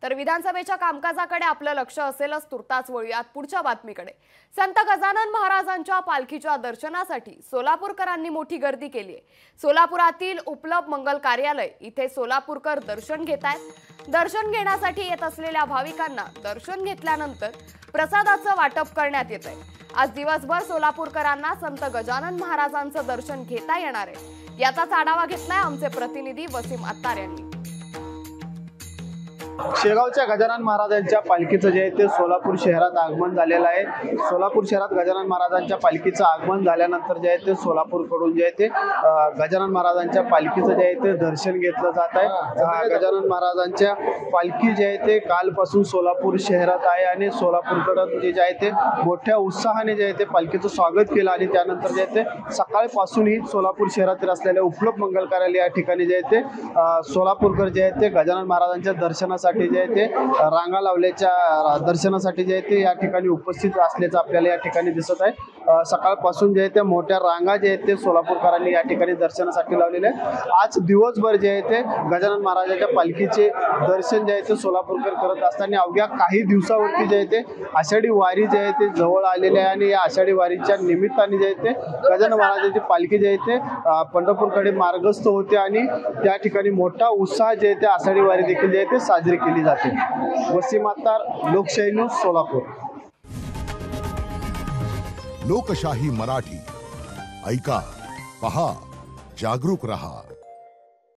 तर विधानसभेच्या कामकाजाकडे आपलं लक्ष असेलच. तुर्तास वळूयात पुढच्या बातमीकडे. संत गजानन महाराजांच्या पालखीच्या दर्शनासाठी सोलापूरकरांनी मोठी गर्दी केली आहे. सोलापुरातील उपलब मंगल कार्यालय इथे सोलापूरकर दर्शन घेतायत. दर्शन घेण्यासाठी येत असलेल्या भाविकांना दर्शन घेतल्यानंतर प्रसादाचं वाटप करण्यात येत आहे. आज दिवसभर सोलापूरकरांना संत गजानन महाराजांचं दर्शन घेता येणार आहे. याचाच आढावा घेतलाय आमचे प्रतिनिधी वसीम अत्तार यांनी. शेगावच्या गजानन महाराजांच्या पालखीचं जे आहे ते सोलापूर शहरात आगमन झालेलं आहे. सोलापूर शहरात गजानन महाराजांच्या पालखीचं आगमन झाल्यानंतर जे आहे ते सोलापूरकडून जे आहे ते गजानन महाराजांच्या पालखीचं जे आहे ते दर्शन घेतलं जात आहे. गजानन महाराजांच्या पालखी जे आहे ते कालपासून सोलापूर शहरात आहे आणि सोलापूरकडे जे आहे ते मोठ्या उत्साहाने जे आहे ते पालखीचं स्वागत केलं आणि त्यानंतर जे आहे ते सकाळपासूनही सोलापूर शहरातील असलेल्या उपलब मंगल कार्यालय या ठिकाणी जे आहे ते सोलापूरकर जे आहे ते गजानन महाराजांच्या दर्शनासाठी जे आहे ते रांगा लावल्याच्या दर्शनासाठी जे आहे ते या ठिकाणी उपस्थित असल्याचं आपल्याला या ठिकाणी दिसत आहे. सकाळपासून जे आहे ते मोठ्या रांगा जे आहेत ते सोलापूरकरांनी या ठिकाणी दर्शनासाठी लावलेले आहे. आज दिवसभर जे आहे ते गजानन महाराजांच्या पालखीचे दर्शन जे आहे ते सोलापूरकर करत असताना अवघ्या काही दिवसावरती जे आहे ते आषाढी वारी जे आहे ते जवळ आलेले आहे आणि या आषाढी वारीच्या निमित्ताने जे आहे ते गजानन महाराजांची पालखी जे आहे ते पंढरपूरकडे मार्गस्थ होते आणि त्या ठिकाणी मोठा उत्साह जे आहे ते आषाढी वारी देखील जे आहे ते साजरी केली जाते. वसीम अत्तार, लोकशाही न्यूज, सोलापूर. लोकशाही मराठी ऐका, पहा, जागरूक रहा.